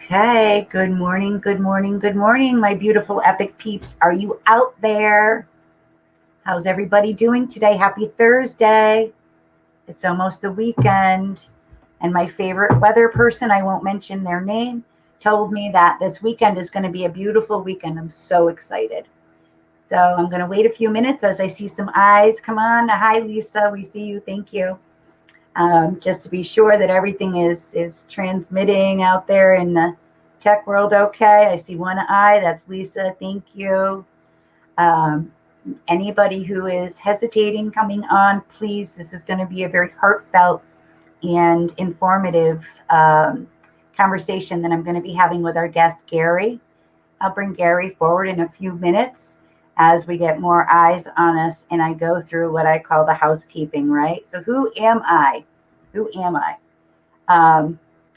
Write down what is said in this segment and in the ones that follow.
Okay, good morning, good morning, good morning, my beautiful epic peeps. Are you out there? How's everybody doing today? Happy Thursday. It's almost the weekend. And my favorite weather person, I won't mention their name, told me that this weekend is going to be a beautiful weekend. I'm so excited. So I'm going to wait a few minutes as I see some eyes. Come on. Hi, Lisa. We see you. Thank you. Just to be sure that everything is transmitting out there in the tech world okay. I see one eye. That's Lisa. Thank you. Um, Anybody who is hesitating coming on, please, this is going to be a very heartfelt and informative conversation that I'm going to be having with our guest, Gary. I'll bring Gary forward in a few minutes as we get more eyes on us and I go through what I call the housekeeping, right? So who am I? Who am I?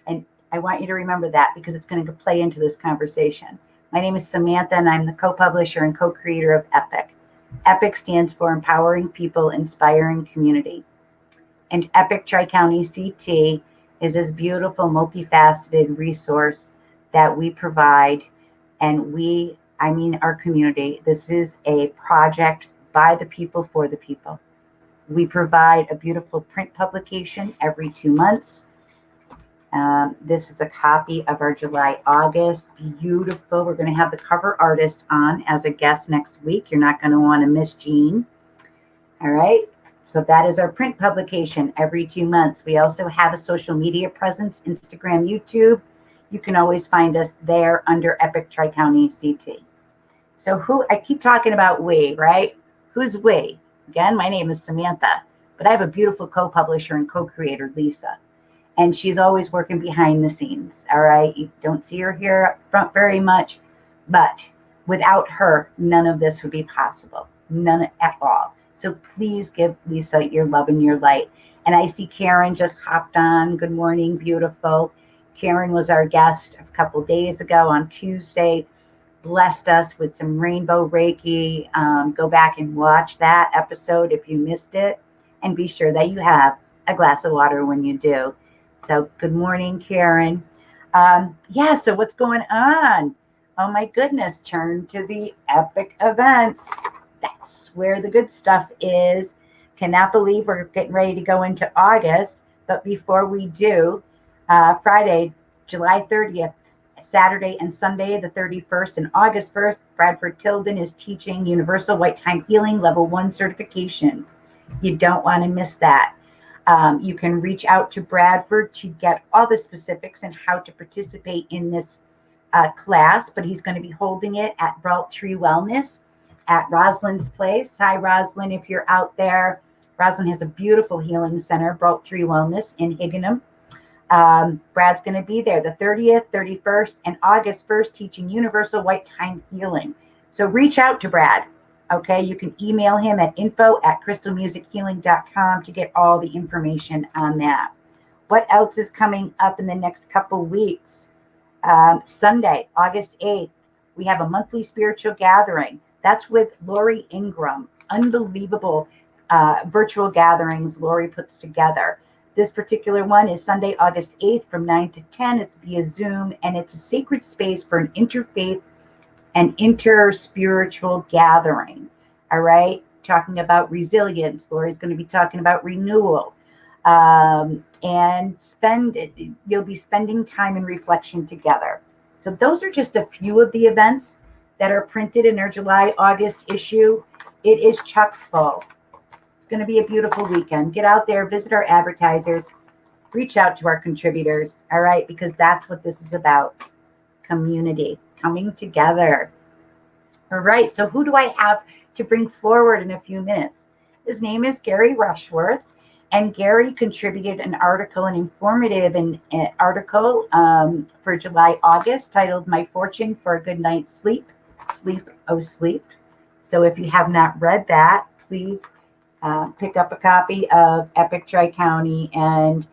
And I want you to remember that because it's going to play into this conversation. My name is Samantha and I'm the co-publisher and co-creator of E.P.I.C. E.P.I.C stands for Empowering People, Inspiring Community. And E.P.I.C Tri-County CT is this beautiful, multifaceted resource that we provide. And I mean our community. This is a project by the people, for the people. We provide a beautiful print publication every 2 months. This is a copy of our July-August. Beautiful. We're going to have the cover artist on as a guest next week. You're not going to want to miss Jean. All right. So that is our print publication every 2 months. We also have a social media presence, Instagram, YouTube. You can always find us there under E.P.I.C Tri-County CT. So I keep talking about we, right? Who's we? Again, my name is Samantha, but I have a beautiful co-publisher and co-creator, Lisa. And she's always working behind the scenes, all right? You don't see her here up front very much, but without her, none of this would be possible, none at all. So please give Lisa your love and your light. And I see Karen just hopped on. Good morning, beautiful. Karen was our guest a couple days ago on Tuesday, blessed us with some rainbow Reiki. Go back and watch that episode if you missed it, and be sure that you have a glass of water when you do. So good morning, Karen. So what's going on? Oh my goodness, turn to the epic events. That's where the good stuff is. Cannot believe we're getting ready to go into August. But before we do, Friday, July 30th, Saturday and Sunday, the 31st and August 1st, Bradford Tilden is teaching Universal White Time Healing Level 1 certification. You don't want to miss that. You can reach out to Bradford to get all the specifics and how to participate in this class, but he's going to be holding it at Braultree Wellness at Rosalind's Place. Hi, Rosalind, if you're out there. Rosalind has a beautiful healing center, Braultree Wellness in Higganum. Brad's going to be there the 30th, 31st, and August 1st teaching Universal White Time Healing. So reach out to Brad. Okay, you can email him at info@crystalmusichealing.com to get all the information on that. What else is coming up in the next couple weeks? Sunday, August 8th, we have a monthly spiritual gathering. That's with Lori Ingram. Unbelievable virtual gatherings Lori puts together. This particular one is Sunday, August 8th from 9 to 10. It's via Zoom, and it's a sacred space for an interfaith and inter-spiritual gathering. All right, talking about resilience. Lori's going to be talking about renewal, and you'll be spending time in reflection together. So those are just a few of the events that are printed in our July-August issue. It is chock full. It's going to be a beautiful weekend. Get out there, visit our advertisers, reach out to our contributors, all right, because that's what this is about. Community, coming together. All right, so who do I have to bring forward in a few minutes? His name is Gary Rushworth, and Gary contributed an article, an informative article for July, August, titled My Fortune for a Good Night's Sleep, Sleep, Oh Sleep. So if you have not read that, please pick up a copy of E.P.I.C Tri-County, and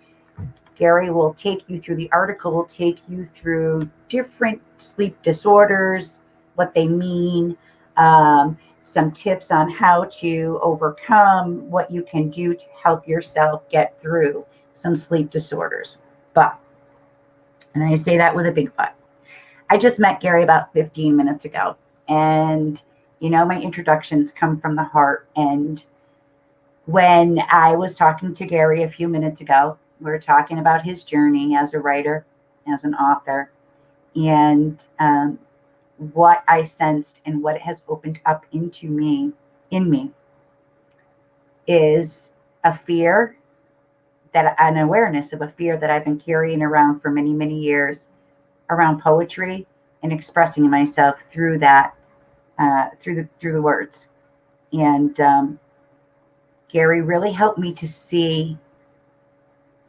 Gary will take you through the article, will take you through different sleep disorders, what they mean, some tips on how to overcome, what you can do to help yourself get through some sleep disorders. But, and I say that with a big but, I just met Gary about 15 minutes ago. And, my introductions come from the heart. And when I was talking to Gary a few minutes ago, we were talking about his journey as a writer, as an author, and what I sensed and what it has opened up in me, is a fear, that an awareness of a fear that I've been carrying around for many, many years around poetry and expressing myself through that, through the words. And Gary really helped me to see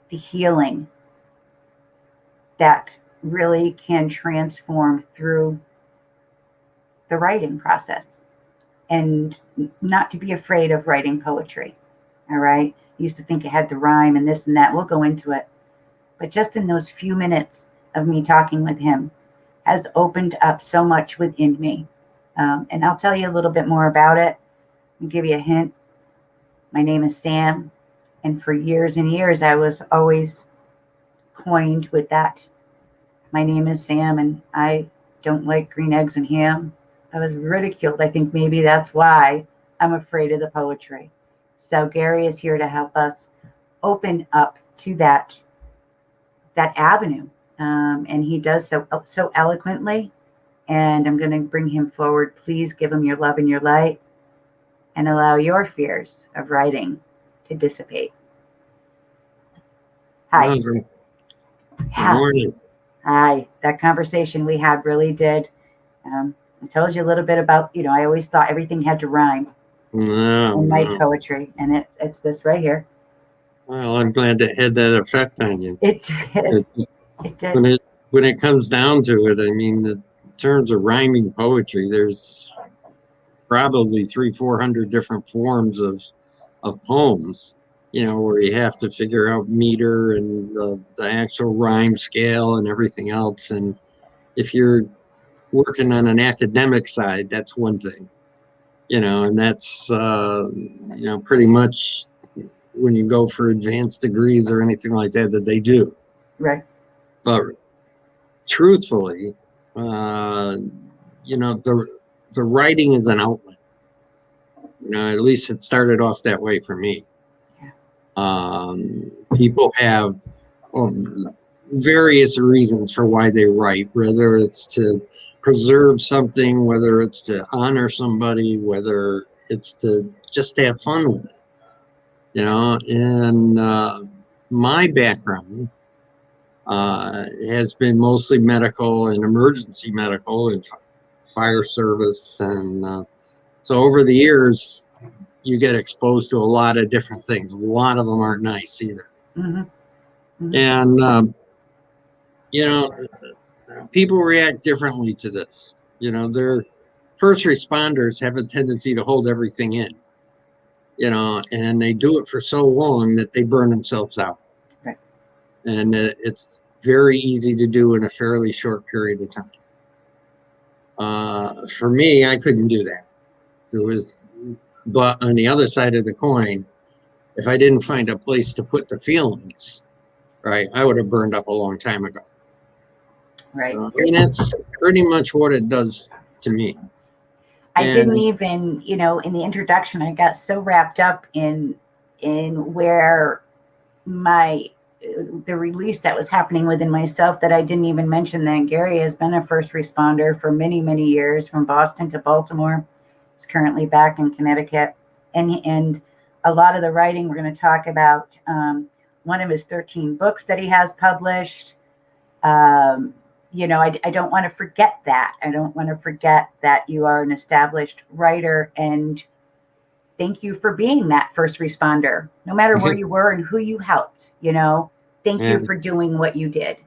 the healing that really can transform through the writing process, and not to be afraid of writing poetry. All right. Used to think it had to rhyme and this and that. We'll go into it. But just in those few minutes of me talking with him has opened up so much within me. And I'll tell you a little bit more about it. I'll give you a hint. My name is Sam. And for years and years, I was always coined with that. My name is Sam, and I don't like green eggs and ham. I was ridiculed. I think maybe that's why I'm afraid of the poetry. So Gary is here to help us open up to that avenue. And he does so eloquently. And I'm going to bring him forward. Please give him your love and your light, and allow your fears of writing to dissipate. Hi. Good morning. Hi. That conversation we had really did. I told you a little bit about, I always thought everything had to rhyme in my poetry, and it's this right here. Well, I'm glad it had that effect on you. It did. It did. When it comes down to it, I mean, in terms of rhyming poetry, there's probably 300-400 different forms of poems, where you have to figure out meter and the actual rhyme scale and everything else. And if you're working on an academic side, that's one thing, and that's, pretty much when you go for advanced degrees or anything like that they do. Right. But truthfully, the writing is an outlet. At least it started off that way for me. Yeah. People have various reasons for why they write, whether it's to preserve something, whether it's to honor somebody, whether it's to just have fun with it. And my background has been mostly medical and emergency medical and fire service. And so over the years, you get exposed to a lot of different things. A lot of them aren't nice either. Mm-hmm. Mm-hmm. And, people react differently to this. Their first responders have a tendency to hold everything in, and they do it for so long that they burn themselves out. Right. And it's very easy to do in a fairly short period of time. For me, I couldn't do that. But on the other side of the coin, if I didn't find a place to put the feelings, right, I would have burned up a long time ago. Right. That's pretty much what it does to me. I didn't even, in the introduction, I got so wrapped up in where the release that was happening within myself that I didn't even mention that Gary has been a first responder for many, many years, from Boston to Baltimore. He's currently back in Connecticut. And a lot of the writing we're going to talk about, one of his 13 books that he has published. I don't want to forget that. I don't want to forget that you are an established writer, and thank you for being that first responder, no matter where you were and who you helped. Thank you for doing what you did.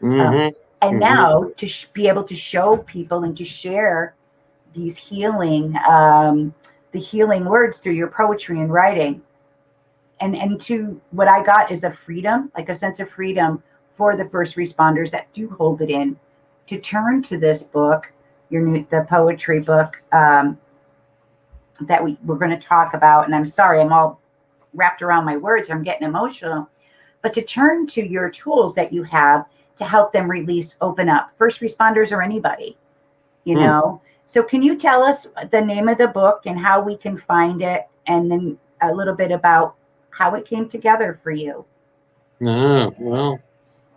Mm-hmm. And now to be able to show people and to share these healing, the healing words through your poetry and writing, and to what I got is a freedom, like a sense of freedom for the first responders that do hold it in, to turn to this book, the poetry book that we're going to talk about. And I'm sorry, I'm all wrapped around my words. I'm getting emotional. But to turn to your tools that you have to help them release, open up, first responders or anybody, you know? So can you tell us the name of the book and how we can find it, and then a little bit about how it came together for you? Well,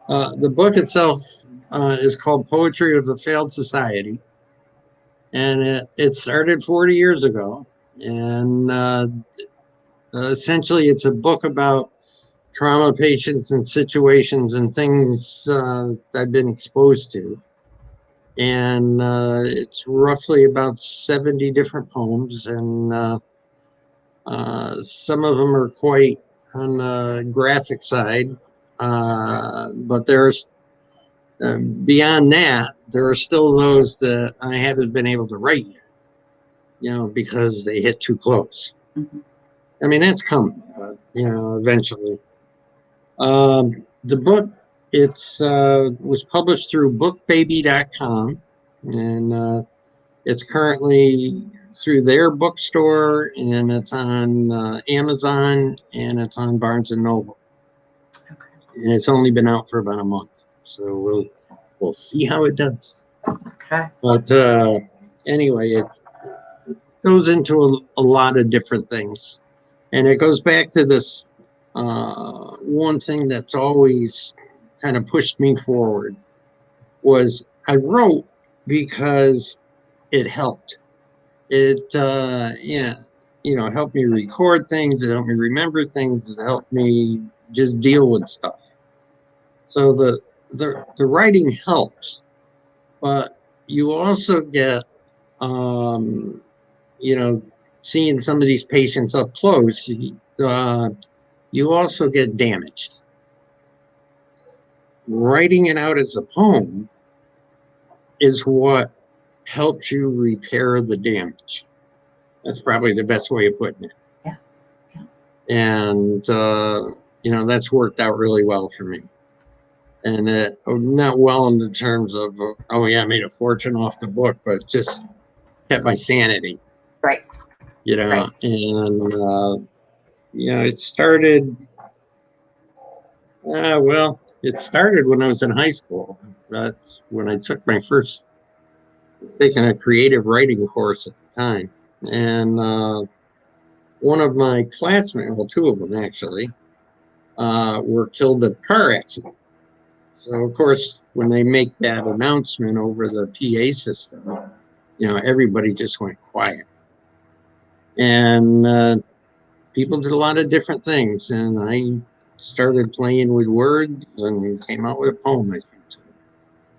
the book itself is called Poetry of a Failed Society. And it started 40 years ago. And essentially, it's a book about trauma patients and situations and things I've been exposed to. And it's roughly about 70 different poems. And some of them are quite on the graphic side. But there's beyond that, there are still those that I haven't been able to write yet, you know, because they hit too close. Mm-hmm. I mean, that's coming, but, you know, eventually. The book, it's was published through bookbaby.com, and it's currently through their bookstore, and it's on Amazon, and it's on Barnes and Noble. Okay. And it's only been out for about a month, so we'll see how it does. Okay. But anyway, it goes into a lot of different things, and it goes back to this one thing that's always kind of pushed me forward was I wrote because it helped. It yeah, you know, helped me record things, it helped me remember things, it helped me just deal with stuff. So the writing helps, but you also get you know, seeing some of these patients up close, you also get damaged. Writing it out as a poem is what helps you repair the damage. That's probably the best way of putting it. Yeah. Yeah. And, you know, that's worked out really well for me. And not well in the terms of, oh, yeah, I made a fortune off the book, but just kept my sanity. Right. You know, Right. and, you know, it started, well, it started when I was in high school. That's when I took my first, taking a creative writing course at the time. And one of my classmates, well, two of them actually, were killed in a car accident. So, of course, when they make that announcement over the PA system, you know, everybody just went quiet. And people did a lot of different things. And I started playing with words and came out with a poem.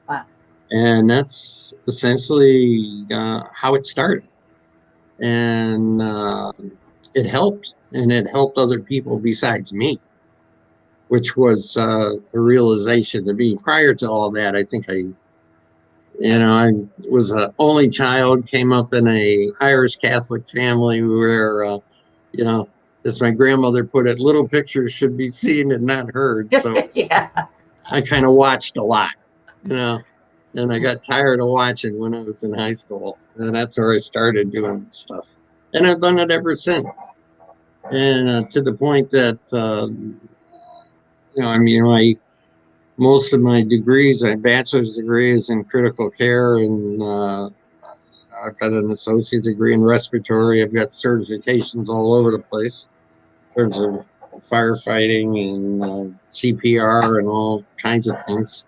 Wow. And that's essentially how it started. And it helped, and it helped other people besides me, which was a realization to me. Prior to all that, I think I was an only child, came up in a Irish Catholic family where, you know, as my grandmother put it, little pictures should be seen and not heard. So Yeah. I kind of watched a lot, you know, and I got tired of watching when I was in high school. And that's where I started doing stuff. And I've done it ever since. And to the point that, you know, I mean, most of my degrees, my bachelor's degree is in critical care, and I've got an associate degree in respiratory. I've got certifications all over the place in terms of firefighting and CPR and all kinds of things.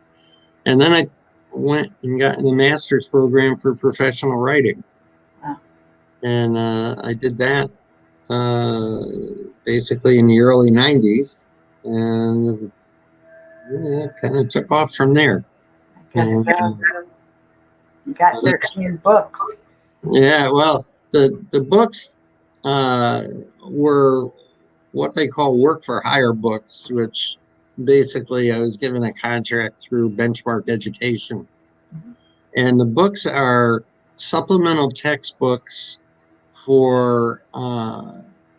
And then I went and got in the master's program for professional writing. Wow. And I did that basically in the early 90s. And it kind of took off from there. I guess so. You got 13 books. Yeah, well, the books were what they call work for hire books, which basically I was given a contract through Benchmark Education. Mm-hmm. And the books are supplemental textbooks for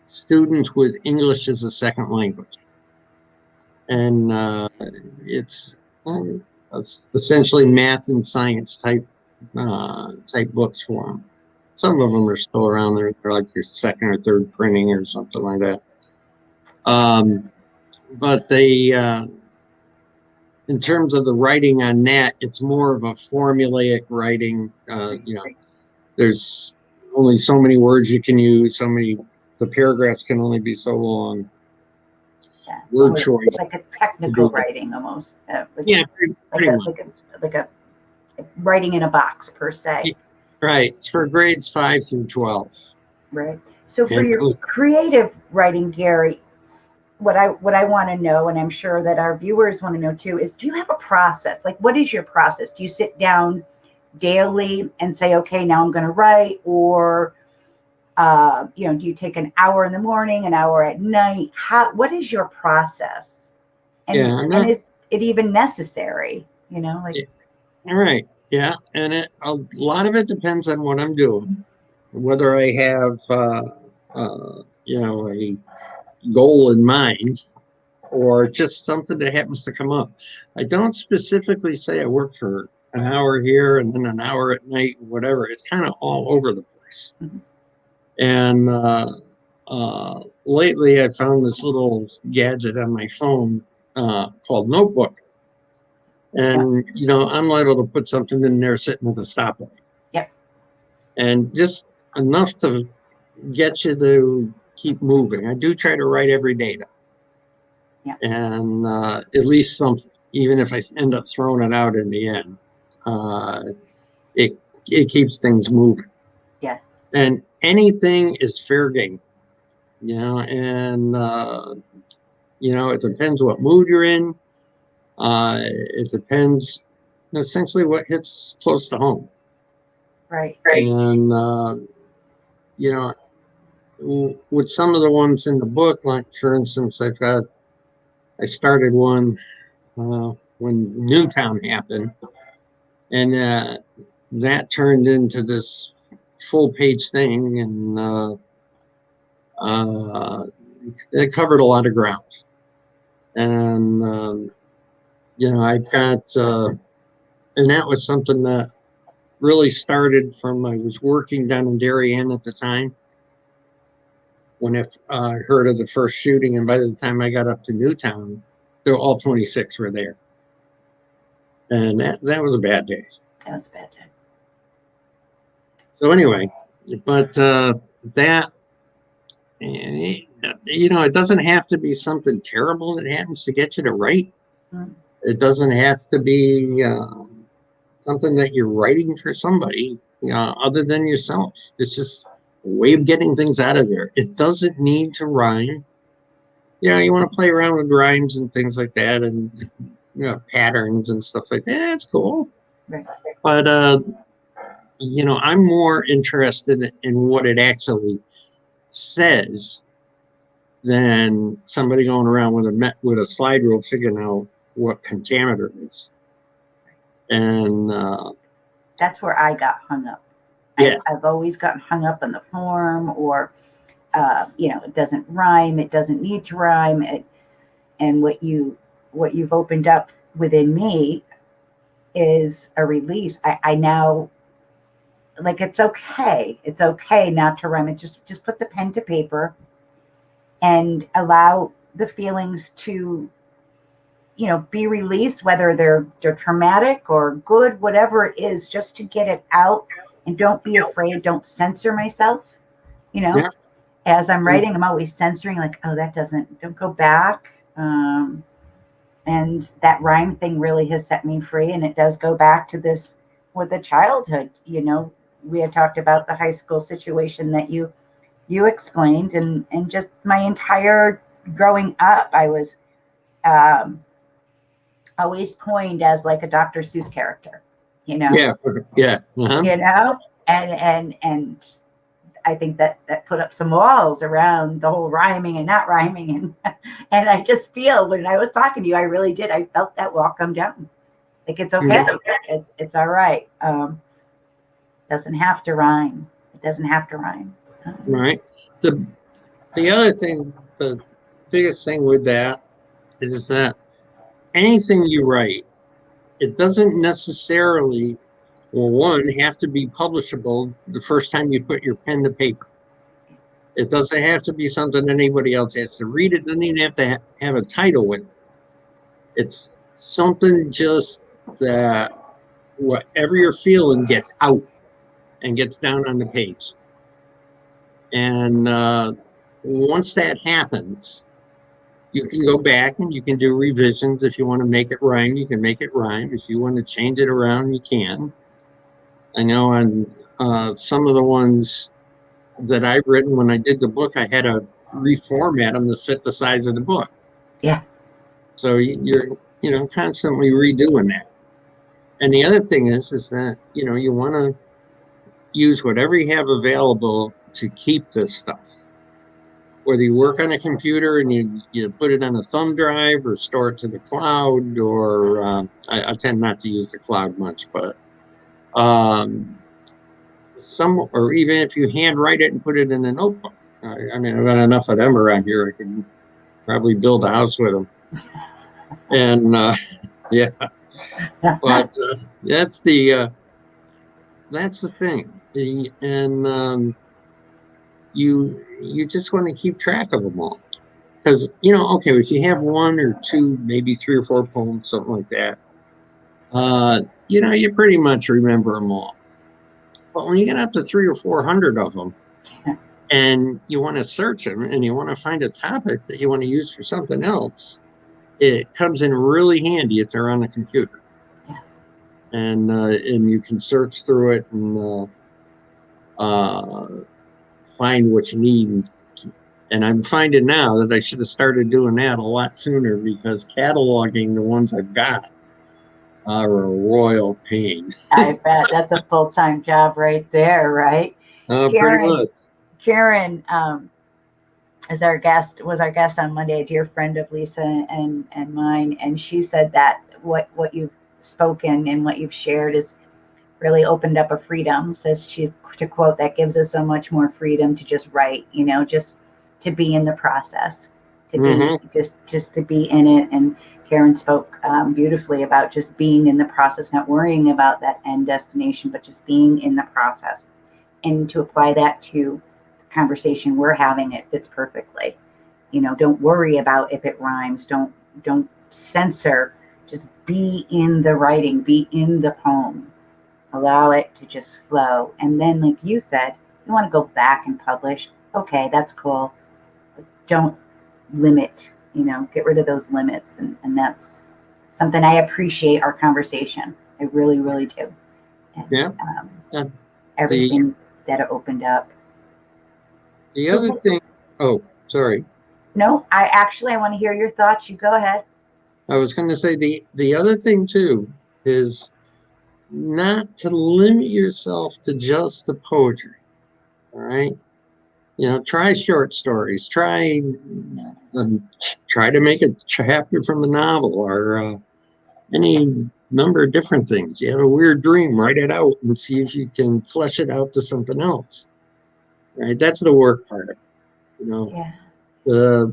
students with English as a second language. And it's essentially math and science type books for them. Some of them are still around there. They're like your second or third printing or something like that. But they in terms of the writing on that, it's more of a formulaic writing. There's only so many words you can use, the paragraphs can only be so long. Yeah. Word choice. Like a technical writing almost. Yeah, pretty much. Like a writing in a box per se. Right. It's for grades 5 through 12. Right. So for your creative writing, Gary, what I want to know, and I'm sure that our viewers want to know too, is do you have a process? Like, what is your process? Do you sit down daily and say, okay, now I'm going to write, or do you take an hour in the morning, an hour at night? What is your process? And is it even necessary? All right. Yeah. And a lot of it depends on what I'm doing, whether I have, a goal in mind or just something that happens to come up. I don't specifically say I work for an hour here and then an hour at night, whatever. It's kind of all over the place. Mm-hmm. And lately I found this little gadget on my phone called Notebook. And, I'm liable to put something in there sitting at a stoplight. Yep. And just enough to get you to keep moving. I do try to write every day, though. Yeah. And at least something, even if I end up throwing it out in the end, it keeps things moving. Yeah. And anything is fair game, and it depends what mood you're in. It depends essentially what hits close to home. Right. And, with some of the ones in the book, like for instance, I started one when Newtown happened, and that turned into this full page thing, and it covered a lot of ground. And I got, and that was something that really started from, I was working down in Darien at the time when I heard of the first shooting. And by the time I got up to Newtown, all 26 were there. And that was a bad day. That was a bad day. So anyway, but that, it doesn't have to be something terrible that happens to get you to write. Mm. It doesn't have to be something that you're writing for somebody, other than yourself. It's just a way of getting things out of there. It doesn't need to rhyme. You want to play around with rhymes and things like that, and patterns and stuff like that. That's cool. Right. But I'm more interested in what it actually says than somebody going around with a slide rule figuring out what pentameter is. And that's where I got hung up. Yeah. I've always gotten hung up on the form, or it doesn't rhyme, it doesn't need to rhyme. And what you've opened up within me is a release. I now, like, it's okay not to rhyme. It just put the pen to paper and allow the feelings to be released, whether they're traumatic or good, whatever it is, just to get it out. And don't be afraid. Don't censor myself. Yeah. As I'm writing, I'm always censoring, like, oh, don't go back. And that rhyme thing really has set me free. And it does go back to this with the childhood. We had talked about the high school situation that you explained, and just my entire growing up, I was always coined as like a Dr. Seuss character, Yeah. Uh-huh. And I think that put up some walls around the whole rhyming and not rhyming, and I just feel when I was talking to you, I really did. I felt that wall come down. Like, it's okay. Yeah. It's all right. Doesn't have to rhyme. It doesn't have to rhyme. Right. The other thing, the biggest thing with that is that anything you write, it doesn't necessarily, one, have to be publishable the first time you put your pen to paper. It doesn't have to be something anybody else has to read. It doesn't even have to have a title with it. It's something just that whatever you're feeling gets out and gets down on the page. And once that happens, you can go back and you can do revisions. If you want to make it rhyme, you can make it rhyme. If you want to change it around, you can. I know on some of the ones that I've written, when I did the book, I had to reformat them to fit the size of the book. Yeah. So you're, constantly redoing that. And the other thing is that, you want to use whatever you have available to keep this stuff. Whether you work on a computer and you put it on a thumb drive or store it to the cloud, or I tend not to use the cloud much, but or even if you handwrite it and put it in a notebook. I mean, I've got enough of them around here. I could probably build a house with them. And yeah, but that's the thing. And you just want to keep track of them all. Because, okay, if you have one or two, maybe 3 or 4 poems, something like that, you pretty much remember them all. But when you get up to 300 or 400 of them, and you want to search them, and you want to find a topic that you want to use for something else, it comes in really handy if they're on the computer. Yeah. And you can search through it and find what you need. And I'm finding now that I should have started doing that a lot sooner, because cataloging the ones I've got are a royal pain. I bet that's a full-time job right there, right? Pretty much. Karen was our guest on Monday, a dear friend of Lisa and mine, and she said that what you've spoken and what you've shared is really opened up a freedom, says she, to quote, that gives us so much more freedom to just write, just to be in the process, to be just to be in it. And Karen spoke beautifully about just being in the process, not worrying about that end destination, but just being in the process. And to apply that to the conversation we're having, it fits perfectly. Don't worry about if it rhymes. Don't censor. Just be in the writing, be in the poem. Allow it to just flow. And then, like you said, you want to go back and publish. Okay, that's cool. But don't limit, get rid of those limits. And that's something I appreciate our conversation. I really, really do. And, everything that it opened up. The other thing, sorry. No, I want to hear your thoughts. You go ahead. I was going to say the other thing too is not to limit yourself to just the poetry. All right. Try short stories. Try to make a chapter from a novel, or any number of different things. You have a weird dream, write it out and see if you can flesh it out to something else. Right. That's the work part of it. Yeah.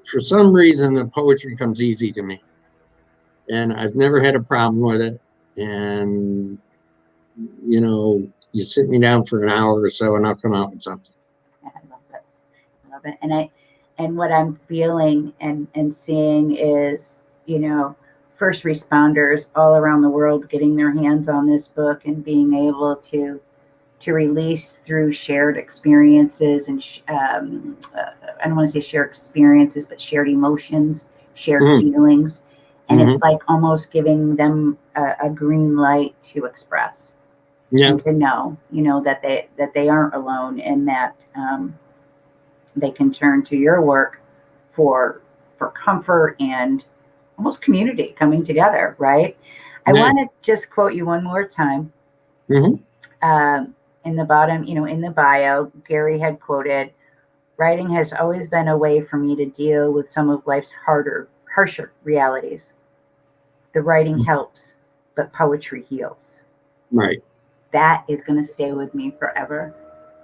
For some reason, the poetry comes easy to me, and I've never had a problem with it. And you sit me down for an hour or so, and I'll come out with something. I love it. And what I'm feeling and seeing is, first responders all around the world getting their hands on this book and being able to release through shared experiences and I don't want to say shared experiences, but shared emotions, shared feelings. And it's like almost giving them a green light to express and to know, that they aren't alone, and that they can turn to your work for comfort and almost community coming together, right? I want to just quote you one more time. In the bottom, in the bio, Gary had quoted, "Writing has always been a way for me to deal with some of life's harsher realities. The writing helps, but poetry heals." Right. That is going to stay with me forever.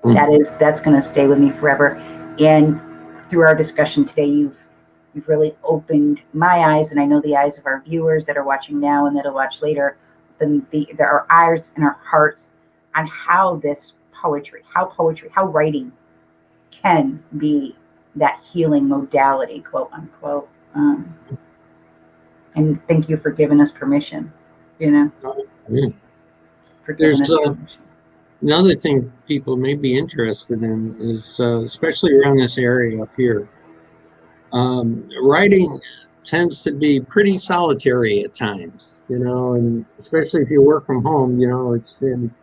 That's going to stay with me forever. And through our discussion today, you've really opened my eyes, and I know the eyes of our viewers that are watching now and that'll watch later. There are eyes and our hearts on how how writing can be that healing modality, quote unquote. And thank you for giving us permission, you know, Yeah. for giving There's us permission. another thing people may be interested in is, especially around this area up here, writing tends to be pretty solitary at times, and especially if you work from home, it's in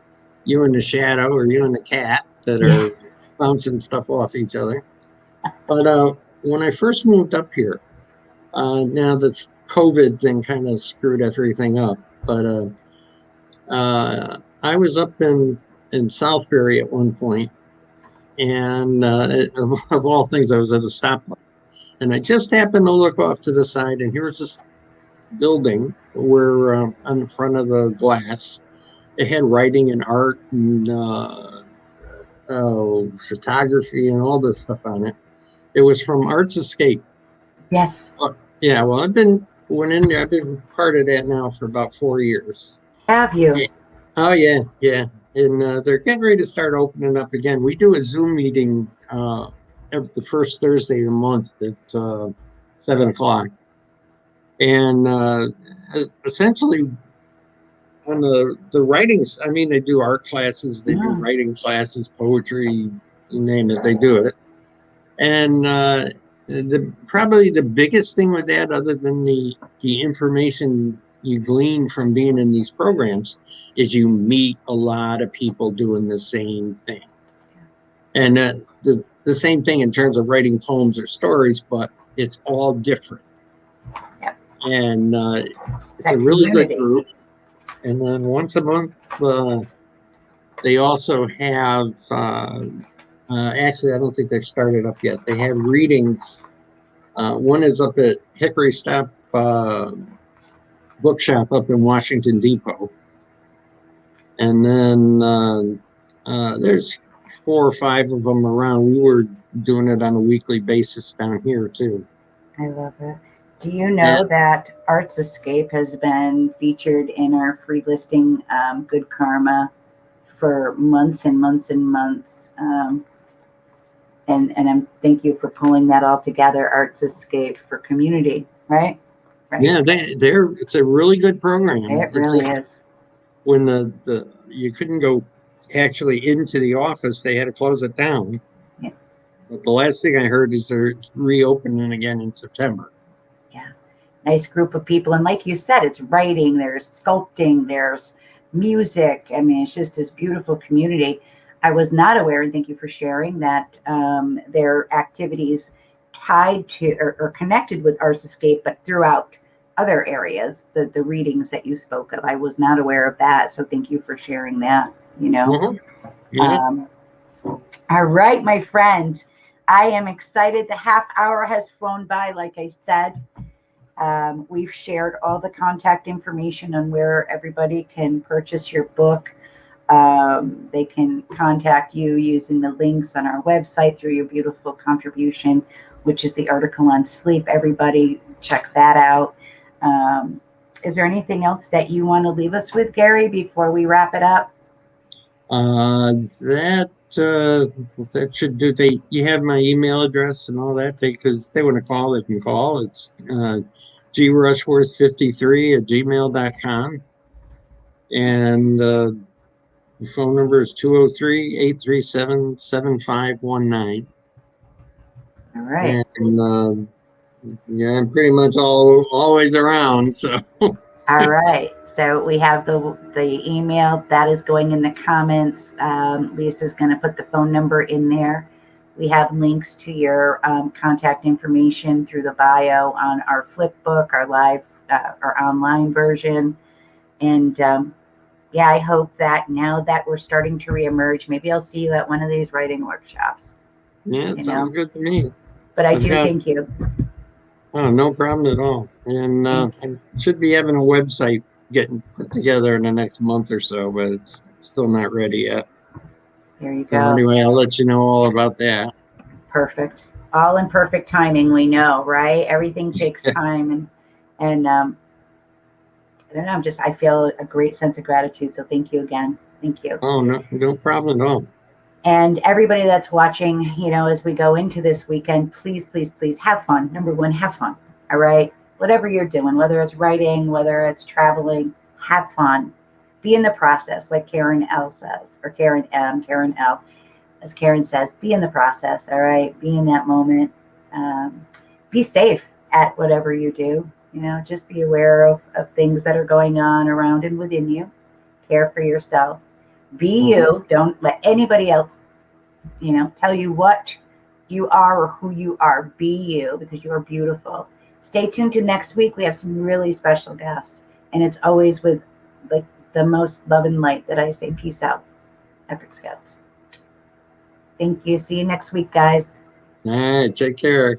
you and the shadow or you and the cat that Yeah. are bouncing stuff off each other. But when I first moved up here, now this COVID thing kind of screwed everything up. But I was up in Southbury at one point, and of all things, I was at a stoplight, and I just happened to look off to the side, and here was this building where on the front of the glass, it had writing and art and photography and all this stuff on it. It was from Arts Escape. Yes. Yeah, well, went in there. I've been part of that now for about 4 years. Have you? Yeah. Oh yeah, yeah, and they're getting ready to start opening up again. We do a Zoom meeting every the first Thursday of the month at 7 o'clock, and essentially on the writings. I mean, they do art classes, they do Mm. writing classes, poetry, you name it, they do it. And probably the biggest thing with that, other than the information you glean from being in these programs, is you meet a lot of people doing the same thing. And the same thing in terms of writing poems or stories, but it's all different. Yep. And it's a really good group. And then once a month, they also have, actually, I don't think they've started up yet. They have readings. One is up at Hickory Stop Bookshop up in Washington Depot. And then there's 4 or 5 of them around. We were doing it on a weekly basis down here, too. I love it. Do you know that Arts Escape has been featured in our free listing, Good Karma, for months and months and months? And thank you for pulling that all together, Arts Escape for community, right? Yeah, it's a really good program. It really is. When you couldn't go actually into the office, they had to close it down. Yeah. But the last thing I heard is they're reopening again in September. Yeah. Nice group of people. And like you said, it's writing, there's sculpting, there's music. I mean, it's just this beautiful community. I was not aware, and thank you for sharing, that their activities tied to or connected with Arts Escape, but throughout other areas, the readings that you spoke of. I was not aware of that. So thank you for sharing that, Mm-hmm. Yeah. All right, my friend. I am excited. The half hour has flown by, like I said. We've shared all the contact information on where everybody can purchase your book. They can contact you using the links on our website through your beautiful contribution, which is the article on sleep. Everybody check that out. Is there anything else that you want to leave us with, Gary, before we wrap it up? That should do. You have my email address and all that. Because they want to call, they can call. It's grushworth53@gmail.com. And the phone number is 203-837-7519. All right. And yeah, I'm pretty much always around. So. All right. So we have the email that is going in the comments. Lisa's going to put the phone number in there. We have links to your contact information through the bio on our flip book, our live, our online version. And yeah, I hope that now that we're starting to reemerge, maybe I'll see you at one of these writing workshops. Yeah, it sounds good to me. But I do thank you. Oh, no problem at all. And I should be having a website getting put together in the next month or so, but it's still not ready yet. There you So go. anyway, I'll let you know all about that. Perfect. All in perfect timing, we know, right? Everything takes time, and I don't know. I feel a great sense of gratitude. So thank you again. Thank you. Oh, no problem at all. And everybody that's watching, as we go into this weekend, please, please, please have fun. Number one, have fun. All right. whatever you're doing, whether it's writing, whether it's traveling, have fun. Be in the process, like Karen L says, or Karen L. As Karen says, be in the process, all right? Be in that moment. Be safe at whatever you do. Just be aware of things that are going on around and within you. Care for yourself. Be you. Don't let anybody else, tell you what you are or who you are. Be you, because you are beautiful. Stay tuned to next week. We have some really special guests, and it's always with like the most love and light that I say peace out, Epic Scouts. Thank you. See you next week, guys. All right, take care.